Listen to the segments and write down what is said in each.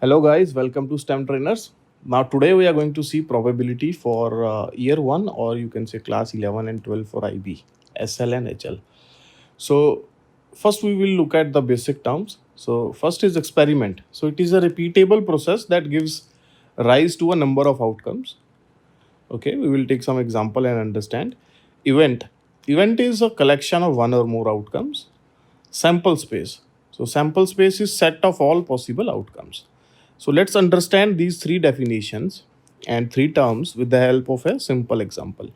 Hello guys, welcome to STEM Trainers. Now today we are going to see probability for year 1 or you can say class 11 and 12 for IB, SL and HL. So first we will look at the basic terms. So first is experiment. So it is a repeatable process that gives rise to a number of outcomes. Okay, we will take some example and understand. Event. Event is a collection of one or more outcomes. Sample space. So sample space is set of all possible outcomes. So let's understand these three definitions and three terms with the help of a simple example.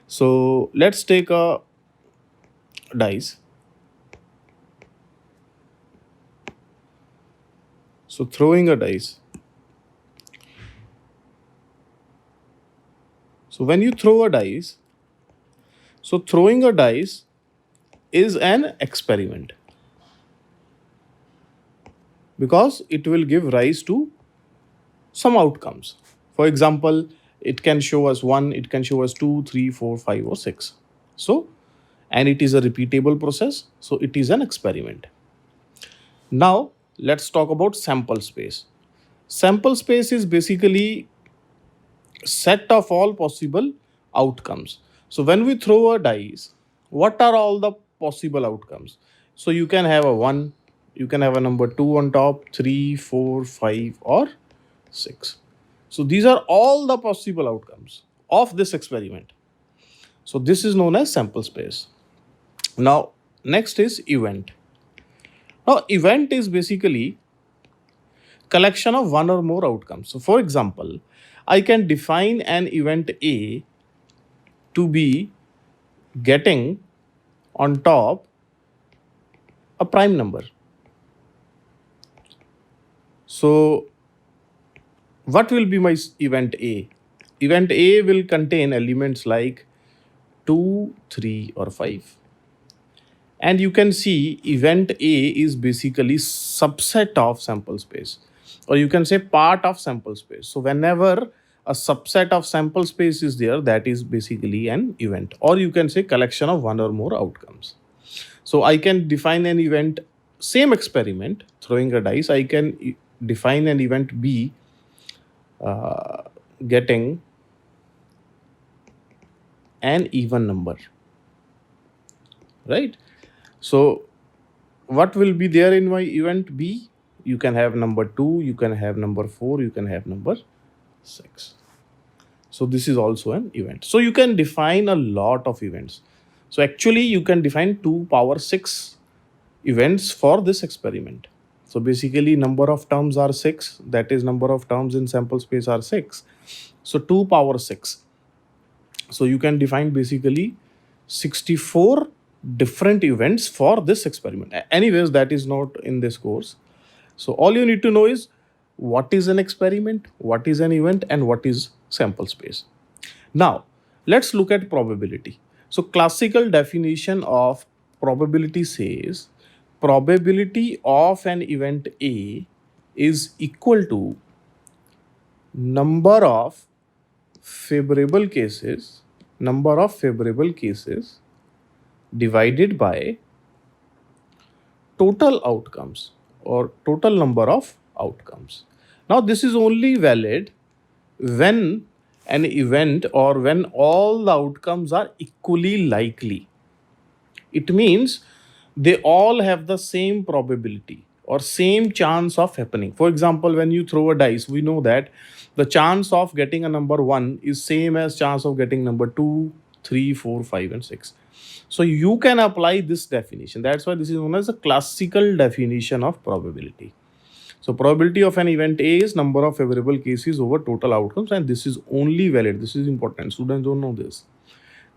So let's take a dice. So throwing a dice. So when you throw a dice, so throwing a dice is an experiment because it will give rise to some outcomes. For example, it can show us 1, it can show us 2, 3, 4, 5 or 6. So and it is a repeatable process, so it is an experiment. Now let's talk about sample space. Sample space is basically set of all possible outcomes. So when we throw a dice, what are all the possible outcomes? So you can have a 1, you can have a number 2 on top, 3, 4, 5 or 6. So these are all the possible outcomes of this experiment. So this is known as sample space. Now next is event. Now event is basically collection of one or more outcomes. So for example, I can define an event A to be getting on top a prime number. So what will be my event A? Event A will contain elements like 2, 3 or 5. And you can see event A is basically subset of sample space, or you can say part of sample space. So whenever a subset of sample space is there, that is basically an event, or you can say collection of one or more outcomes. So I can define an event, same experiment, throwing a dice, I can define an event B getting an even number, right? So what will be there in my event B? You can have number 2, you can have number 4, you can have number 6. So this is also an event. So you can define a lot of events. So actually you can define 2 power 6 events for this experiment. So basically number of terms are 6, that is number of terms in sample space are 6. So 2 power 6. So you can define basically 64 different events for this experiment. Anyways, that is not in this course. So all you need to know is what is an experiment, what is an event, and what is sample space. Now let's look at probability. So classical definition of probability says probability of an event A is equal to number of favorable cases divided by total outcomes or total number of outcomes. Now this is only valid when an event or when all the outcomes are equally likely. It means they all have the same probability or same chance of happening. For example, when you throw a dice, we know that the chance of getting a number 1 is same as chance of getting number 2, 3, 4, 5 and 6. So you can apply this definition. That's why this is known as a classical definition of probability. So probability of an event A is number of favorable cases over total outcomes, and this is only valid. This is important. Students don't know this.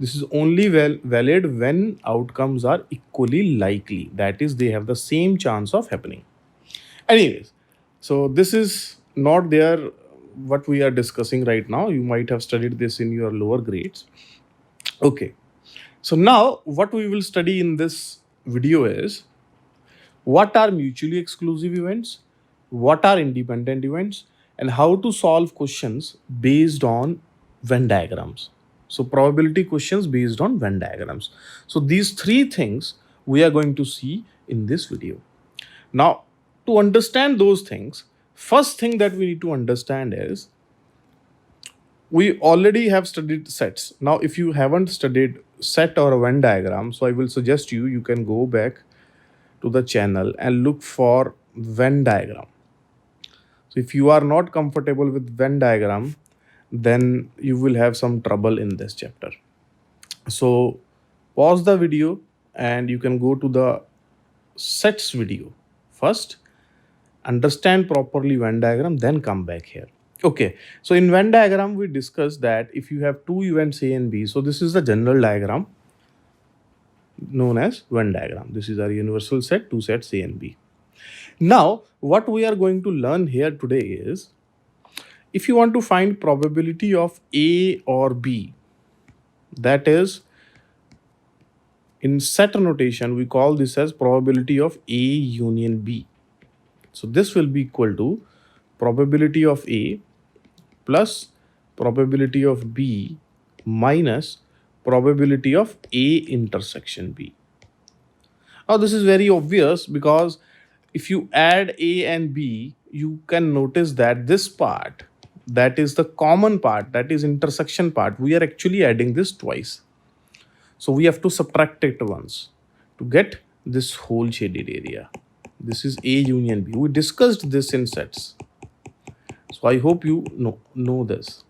This is only valid when outcomes are equally likely. That is, they have the same chance of happening. Anyways, so this is not there what we are discussing right now. You might have studied this in your lower grades. Okay. So now what we will study in this video is what are mutually exclusive events, what are independent events, and how to solve questions based on Venn diagrams. So probability questions based on Venn diagrams. So these three things we are going to see in this video. Now to understand those things, First thing that we need to understand is we already have studied sets. Now, if you haven't studied set or a Venn diagram, so I will suggest you can go back to the channel and look for Venn diagram. So if you are not comfortable with Venn diagram, then you will have some trouble in this chapter. So pause the video and you can go to the sets video first, understand properly Venn diagram, then come back here. Okay, so in Venn diagram we discussed that if you have two events A and B, so this is the general diagram known as Venn diagram. This is our universal set, two sets A and B. Now what we are going to learn here today is, if you want to find probability of A or B, that is, in set notation we call this as probability of A union B. So this will be equal to probability of A plus probability of B minus probability of A intersection B. Now this is very obvious, because if you add A and B, you can notice that this part, that is the common part, that is intersection part, we are actually adding this twice. So we have to subtract it once to get this whole shaded area. This is A union B. We discussed this in sets. So I hope you know this.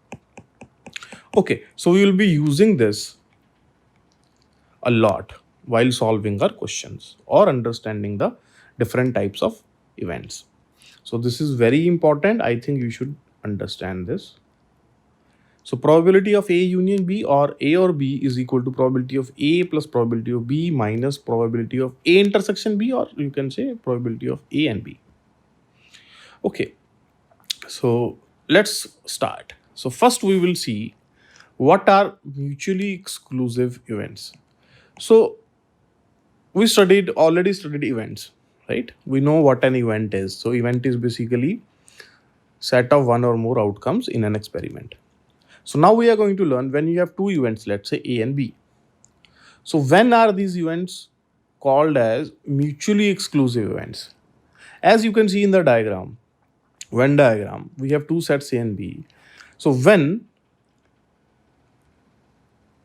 Okay, so we will be using this a lot while solving our questions or understanding the different types of events. So this is very important. I think you should understand this. So probability of A union B, or A or B, is equal to probability of A plus probability of B minus probability of A intersection B, or you can say probability of A and B. Okay, so let's start. So first we will see what are mutually exclusive events. So we already studied events, right? We know what an event is. So event is basically set of one or more outcomes in an experiment. So now we are going to learn when you have two events, let's say A and B. So when are these events called as mutually exclusive events? As you can see in the diagram, Venn diagram, we have two sets A and B. So when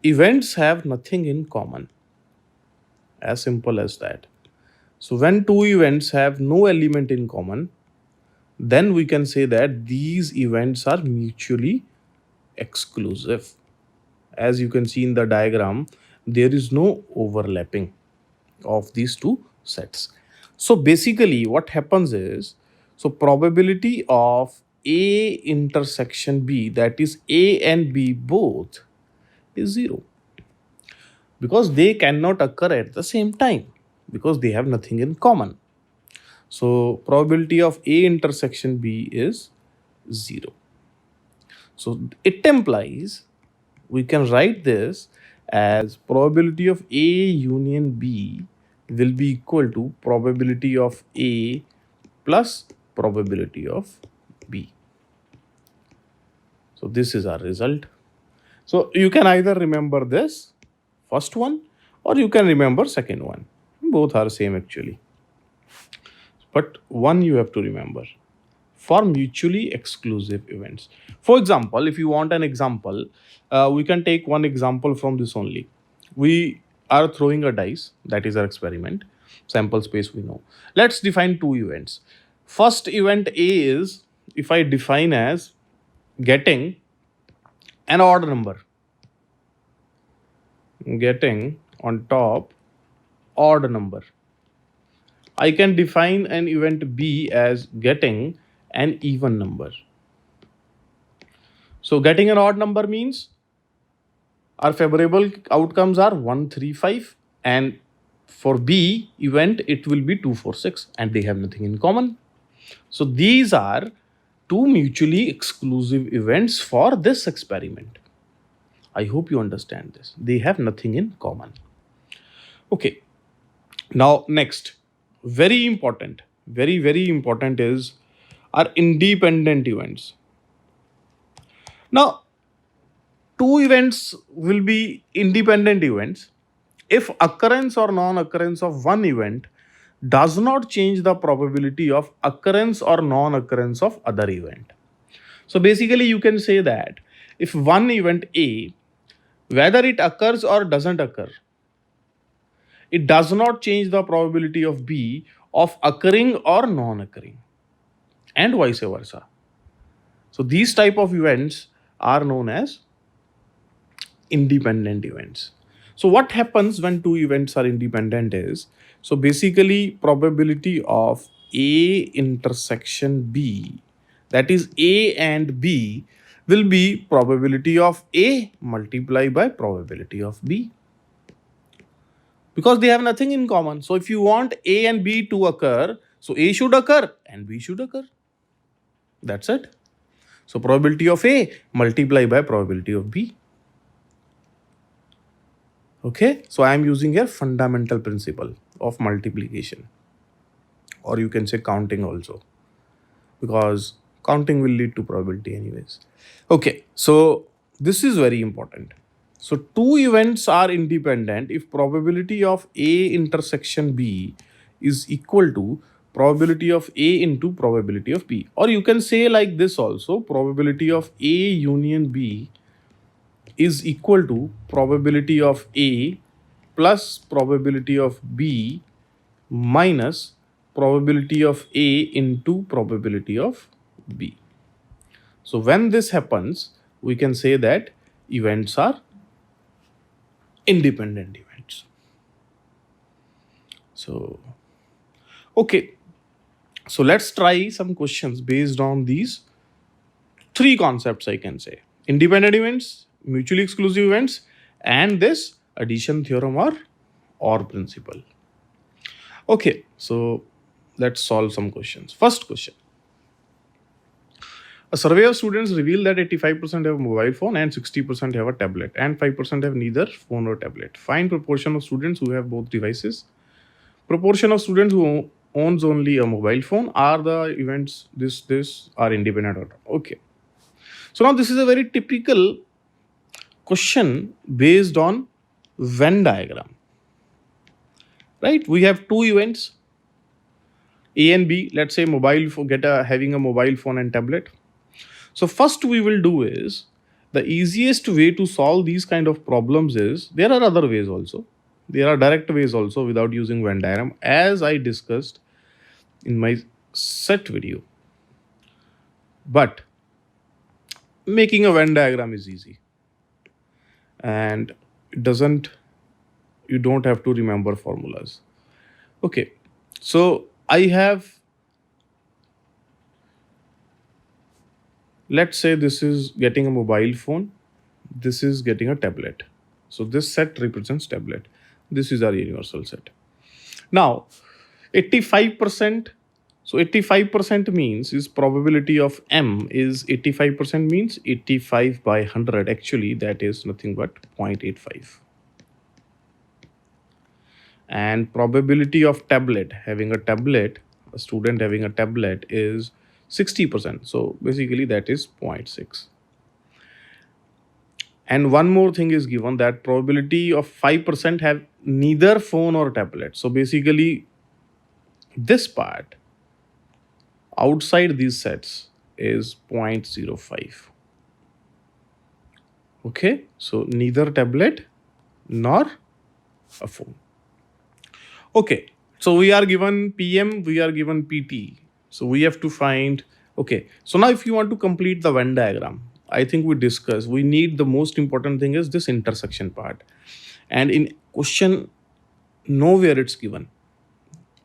events have nothing in common, as simple as that. So when two events have no element in common, then we can say that these events are mutually exclusive. As you can see in the diagram, there is no overlapping of these two sets. So basically what happens is, so probability of A intersection B, that is A and B both, is 0, because they cannot occur at the same time, because they have nothing in common. So probability of A intersection B is 0. So it implies we can write this as probability of A union B will be equal to probability of A plus probability of B. So this is our result. So you can either remember this first one or you can remember second one. Both are same actually. But one you have to remember for mutually exclusive events. For example, if you want an example, we can take one example from this only. We are throwing a dice, that is our experiment. Sample space we know. Let's define two events. First event A is, if I define as getting an odd number, getting on top odd number. I can define an event B as getting an even number. So getting an odd number means our favorable outcomes are 1, 3, 5, and for B event it will be 2, 4, 6, and they have nothing in common. So these are two mutually exclusive events for this experiment. I hope you understand this. They have nothing in common. Okay. Now next, very important, very important is our independent events. Now two events will be independent events if occurrence or non-occurrence of one event does not change the probability of occurrence or non-occurrence of other event. So basically you can say that if one event A, whether it occurs or doesn't occur, it does not change the probability of B of occurring or non-occurring, and vice versa. So these type of events are known as independent events. So what happens when two events are independent is, so basically probability of A intersection B, that is A and B, will be probability of A multiplied by probability of B, because they have nothing in common. So if you want A and B to occur, so A should occur and B should occur. That's it. So probability of A multiplied by probability of B. Okay, so I am using a fundamental principle of multiplication, or you can say counting also, because counting will lead to probability anyways. Okay, so this is very important. So two events are independent if probability of A intersection B is equal to probability of A into probability of B, or you can say like this also, probability of A union B is equal to probability of A plus probability of B minus probability of A into probability of B. So when this happens, we can say that events are independent events. So, okay. So let's try some questions based on these three concepts, I can say: independent events, mutually exclusive events, and this addition theorem or principle. Okay, so let's solve some questions. First question. A survey of students revealed that 85% have a mobile phone and 60% have a tablet, and 5% have neither phone or tablet. Find proportion of students who have both devices. Proportion of students who owns only a mobile phone. Are the events this are independent or not? Okay. So now this is a very typical question based on Venn diagram. Right? We have two events, A and B. Let's say having a mobile phone and tablet. So first we will do is, the easiest way to solve these kind of problems is, there are other ways also. There are direct ways also without using Venn diagram, as I discussed in my set video. But making a Venn diagram is easy, and you don't have to remember formulas. Okay, so let's say this is getting a mobile phone, this is getting a tablet. So this set represents tablet. This is our universal set. Now 85%, so 85% means is probability of M is 85% means 85 by 100. Actually that is nothing but 0.85. And probability of tablet, a student having a tablet is 60%. So basically that is 0.6. And one more thing is given, that probability of 5% have neither phone or tablet. So basically this part outside these sets is 0.05. Okay, so neither tablet nor a phone. Okay, so we are given PM, we are given PT. So we have to find, okay, so now if you want to complete the Venn diagram, I think we discussed, we need the most important thing is this intersection part. And in question, nowhere it's given.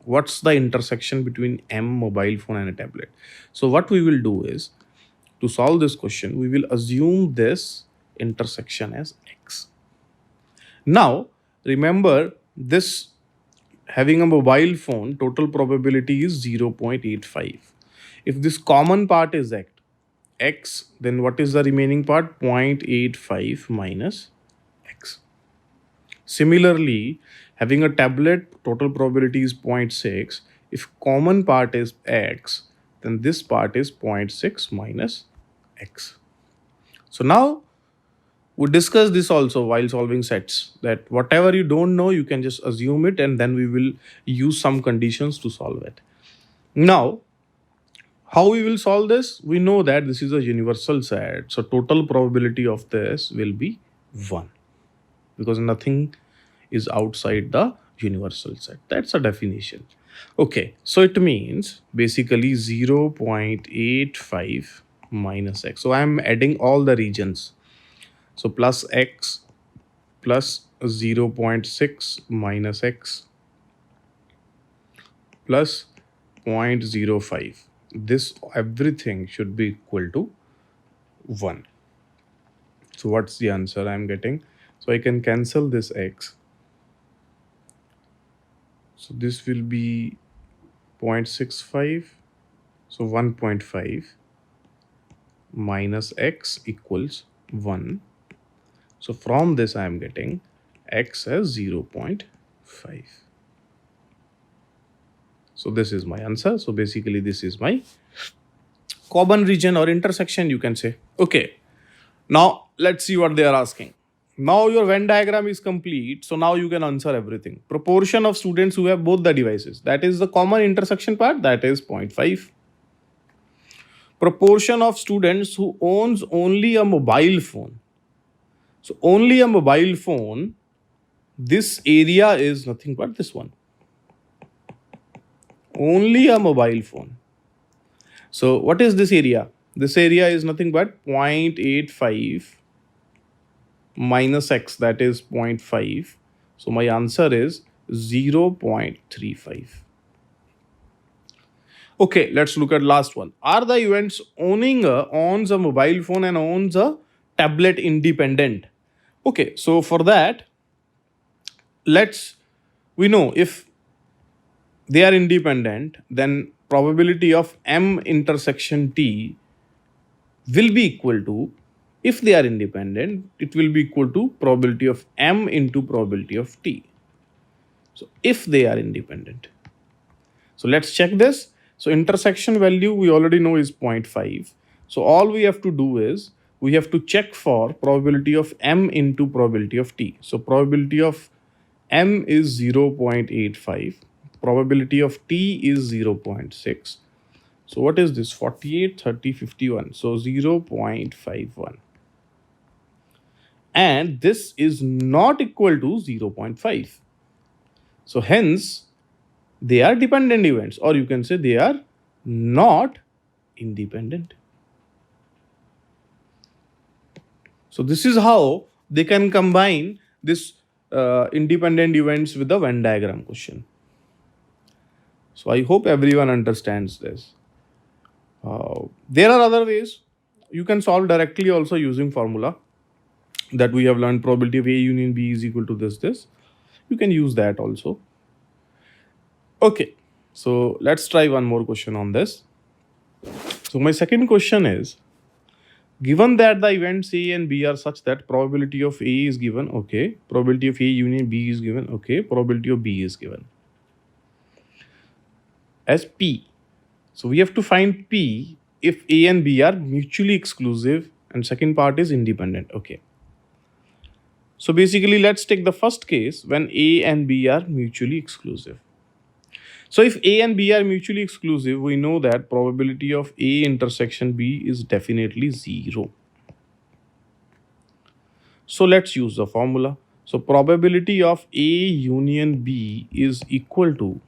What's the intersection between M mobile phone and a tablet? So what we will do is, to solve this question, we will assume this intersection as X. Now, remember this, having a mobile phone, total probability is 0.85. If this common part is X, then what is the remaining part? 0.85 minus X. Similarly, having a tablet, total probability is 0.6. If common part is X, then this part is 0.6 minus X. So now We discussed this also while solving sets, that whatever you don't know, you can just assume it, and then we will use some conditions to solve it. Now, how we will solve this? We know that this is a universal set, so total probability of this will be 1, because nothing is outside the universal set. That's a definition. Okay, so it means basically 0.85 minus x. So I'm adding all the regions. So plus x plus 0.6 minus x plus 0.05. This everything should be equal to 1. So what's the answer I'm getting? So I can cancel this x. So this will be 0.65. So 1.5 minus x equals 1. So from this I am getting x as 0.5. So this is my answer. So basically this is my common region or intersection, you can say. Okay. Now let's see what they are asking. Now your Venn diagram is complete. So now you can answer everything. Proportion of students who have both the devices. That is the common intersection part. That is 0.5. Proportion of students who owns only a mobile phone. So only a mobile phone. This area is nothing but this one. Only a mobile phone. So what is this area? This area is nothing but 0.85 minus x, that is 0.5. So my answer is 0.35. Okay, let's look at last one. Are the events owns a mobile phone and owns a tablet independent? Okay, so for that, we know if they are independent, then probability of m intersection t will be equal to, if they are independent, it will be equal to probability of m into probability of t. So if they are independent. So let's check this. So intersection value we already know is 0.5. So all we have to do is we have to check for probability of m into probability of t. So probability of m is 0.85. Probability of t is 0.6. So what is this? 48, 30, 51. So 0.51. And this is not equal to 0.5. So hence, they are dependent events, or you can say they are not independent. So this is how they can combine this independent events with the Venn diagram question. So I hope everyone understands this. There are other ways. You can solve directly also using formula that we have learned. Probability of A union B is equal to this. You can use that also. Okay, so let's try one more question on this. So my second question is, given that the events A and B are such that probability of A is given, okay, probability of A union B is given, okay, probability of B is given as P. So we have to find P if A and B are mutually exclusive, and second part is independent. Okay. So basically, let's take the first case when A and B are mutually exclusive. So if A and B are mutually exclusive, we know that probability of A intersection B is definitely 0. So let's use the formula. So probability of A union B is equal to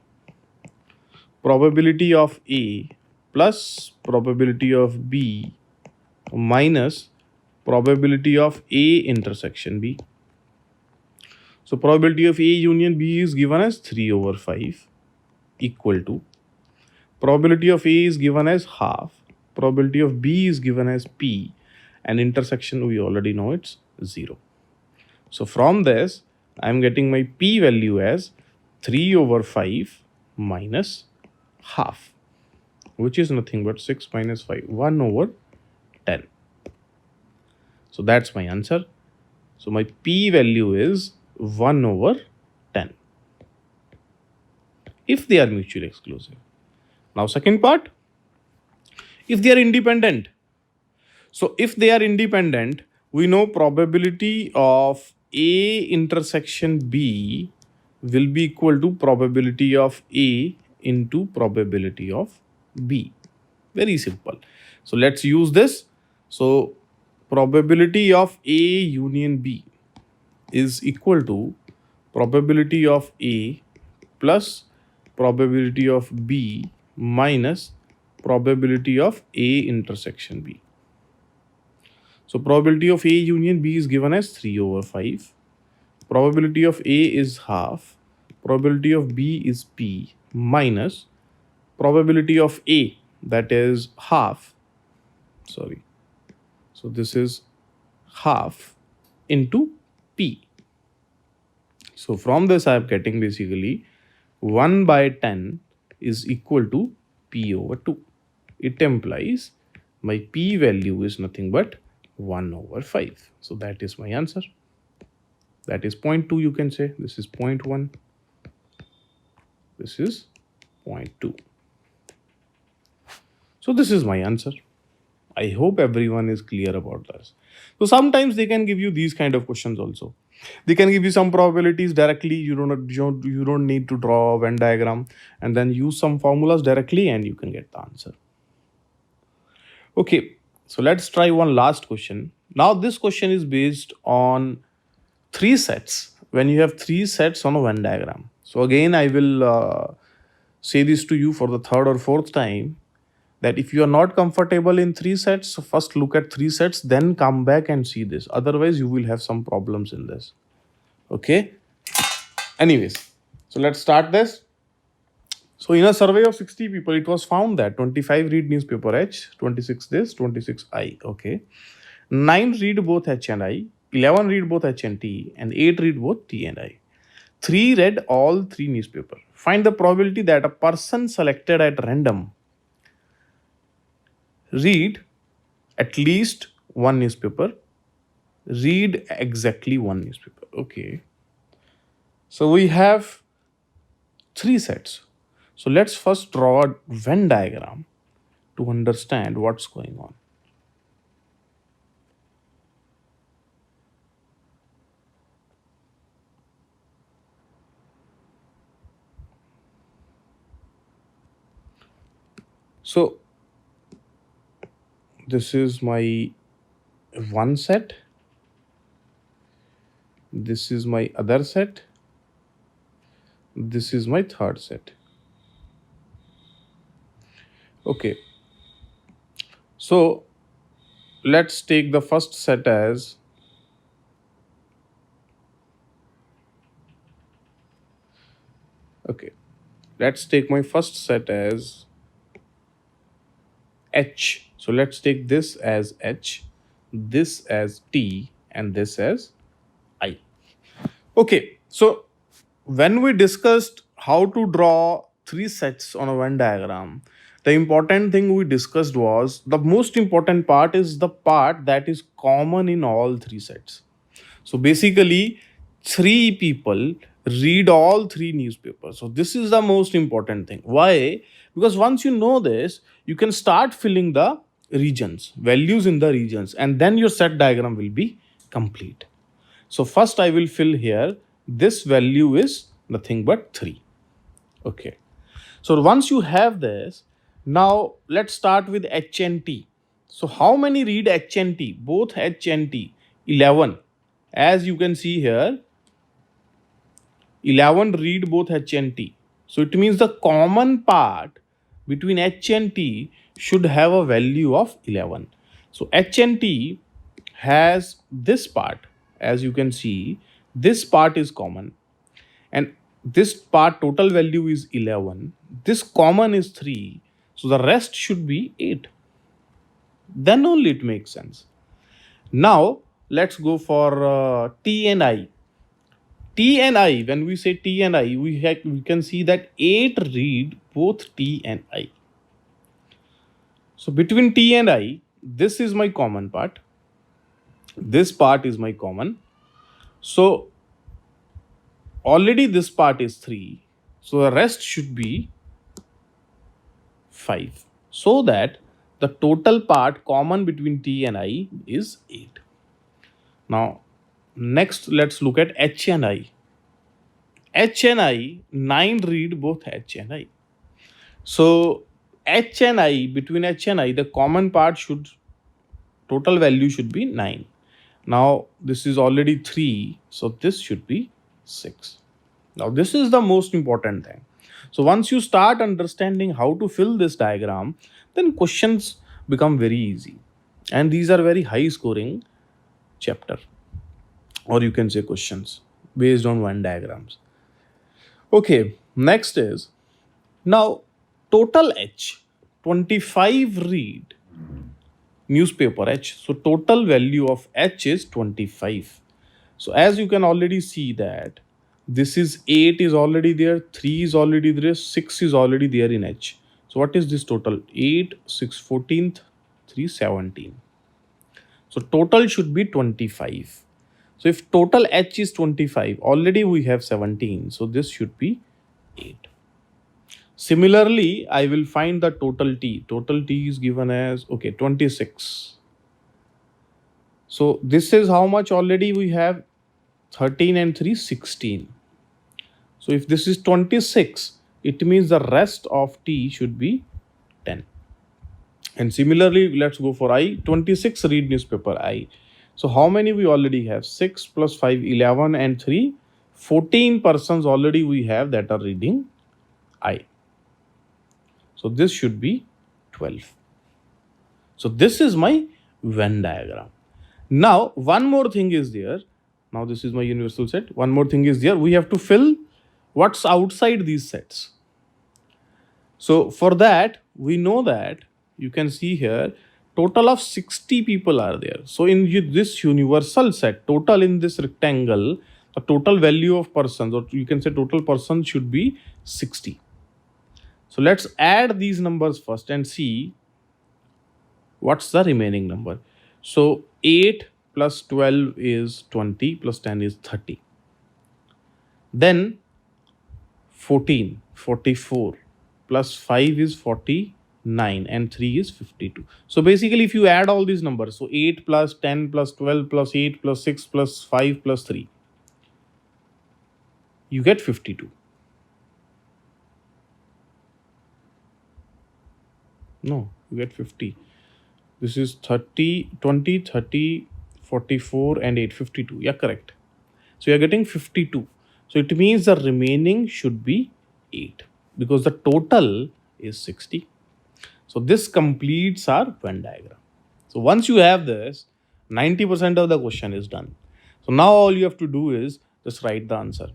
probability of A plus probability of B minus probability of A intersection B. So probability of A union B is given as 3/5 equal to probability of A is given as half, probability of B is given as P, and intersection we already know it's 0. So from this, I am getting my P value as 3/5 minus half, which is nothing but 6 minus 5, 1/10. So that's my answer. So my P value is 1/10 if they are mutually exclusive. Now second part, if they are independent. So if they are independent, we know probability of A intersection B will be equal to probability of A into probability of B. Very simple. So let's use this. So probability of A union B is equal to probability of A plus probability of B minus probability of A intersection B. So probability of A union B is given as 3 over 5. Probability of A is half. Probability of B is P minus probability of A, that is half. Sorry. So this is half into P. So from this I am getting basically 1 by 10 is equal to P over 2. It implies my P value is nothing but 1 over 5. So that is my answer. That is 0.2, you can say. This is 0.1. This is 0.2. So this is my answer. I hope everyone is clear about this. So sometimes they can give you these kind of questions also. They can give you some probabilities directly. You don't need to draw a Venn diagram, and then use some formulas directly and you can get the answer. Okay, so let's try one last question. Now this question is based on 3 sets. When you have 3 sets on a Venn diagram. So again I will say this to you for the third or fourth time, that if you are not comfortable in 3 sets, so first look at 3 sets, then come back and see this. Otherwise you will have some problems in this. Okay, anyways, so let's start this. So in a survey of 60 people, it was found that 25 read newspaper H, 26 this, 26 I. Okay, 9 read both H and I, 11 read both H and T, and 8 read both T and I. 3 read all 3 newspaper. Find the probability that a person selected at random read at least one newspaper, read exactly one newspaper. Okay, so we have 3 sets. So let's first draw a Venn diagram to understand what's going on. So this is my one set, this is my other set, this is my third set. Okay, so let's take the first set as okay, let's take my first set as H. So let's take this as H, this as T, and this as I. Okay, so when we discussed how to draw 3 sets on a Venn diagram, the important thing we discussed was the most important part is the part that is common in all 3 sets. So basically, 3 people read all 3 newspapers. So this is the most important thing. Why? Because once you know this, you can start filling the regions, values in the regions, and then your set diagram will be complete. So first I will fill here, this value is nothing but 3. Okay. So once you have this, now let's start with H and T. So how many read H and T? Both H and T, 11. As you can see here, 11 read both H and T. So it means the common part between H and T should have a value of 11. So H and T has this part. As you can see, this part is common. And this part total value is 11. This common is 3. So the rest should be 8. Then only it makes sense. Now let's go for T and I. T and I, when we say T and I, we can see that 8 read both T and I. So between T and I, this is my common part. This part is my common. So already this part is 3. So the rest should be 5. So that the total part common between T and I is 8. Now, next let's look at H and I. H and I, 9 read both H and I. So H and I, between H and I, the common part should, total value should be 9. Now this is already 3, so this should be 6. Now this is the most important thing. So once you start understanding how to fill this diagram, then questions become very easy. And these are very high scoring chapter, or you can say questions based on Venn diagrams. Okay, next is, now total H, 25 read newspaper H. So total value of H is 25. So as you can already see that this is 8 is already there, 3 is already there, 6 is already there in H. So what is this total? 8, 6, 14th, 3, 17. So total should be 25. So if total H is 25, already we have 17. So this should be 8. Similarly, I will find the total T. Total T is given as, okay, 26. So this is how much already we have, 13 and 3, 16. So if this is 26, it means the rest of T should be 10. And similarly, let's go for I. 26 read newspaper I. So how many we already have? 6 plus 5, 11 and 3, 14 persons already we have that are reading I. So this should be 12. So this is my Venn diagram. Now, one more thing is there. Now this is my universal set. One more thing is there. We have to fill what's outside these sets. So for that, we know that you can see here, total of 60 people are there. So in this universal set, total in this rectangle, the total value of persons, or you can say total persons, should be 60. So let's add these numbers first and see what's the remaining number. So 8 plus 12 is 20, plus 10 is 30. Then 14, 44, plus 5 is 49, and 3 is 52. So basically, if you add all these numbers, so 8 plus 10 plus 12 plus 8 plus 6 plus 5 plus 3, you get 52. No, you get 50. This is 30, 20, 30, 44 and 8, 52. Yeah, correct. So you're getting 52. So it means the remaining should be 8 because the total is 60. So this completes our Venn diagram. So once you have this, 90% of the question is done. So now all you have to do is just write the answer.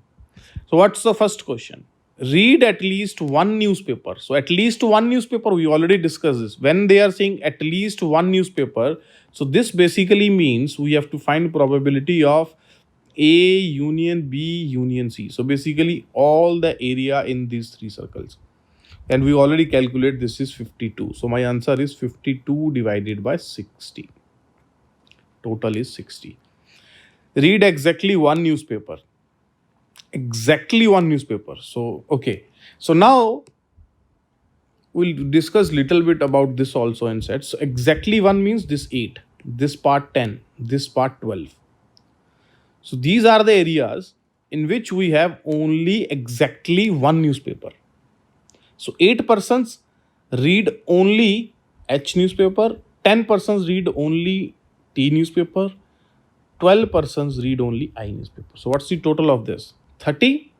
So what's the first question? Read at least one newspaper. So at least one newspaper, we already discussed this. When they are saying at least one newspaper, so this basically means we have to find probability of A union B union C. So basically all the area in these three circles. And we already calculate this is 52. So my answer is 52 divided by 60. Total is 60. Read exactly one newspaper. Exactly one newspaper. So, okay. So now we'll discuss little bit about this also in sets. So exactly one means this 8, this part 10, this part 12. So these are the areas in which we have only exactly one newspaper. So 8 persons read only H newspaper, 10 persons read only T newspaper, 12 persons read only I newspaper. So what's the total of this? 30.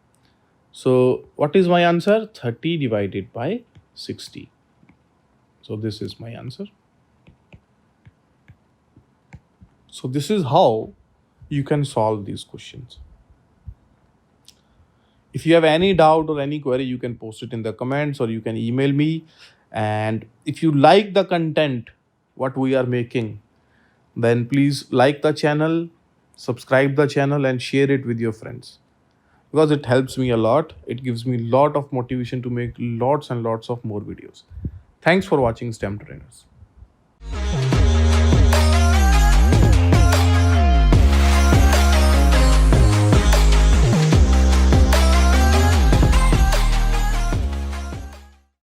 So what is my answer? 30 divided by 60. So this is my answer. So this is how you can solve these questions. If you have any doubt or any query, you can post it in the comments or you can email me. And if you like the content, what we are making, then please like the channel, subscribe the channel and share it with your friends. Because it helps me a lot. It gives me a lot of motivation to make lots and lots of more videos. Thanks for watching STEM Trainers.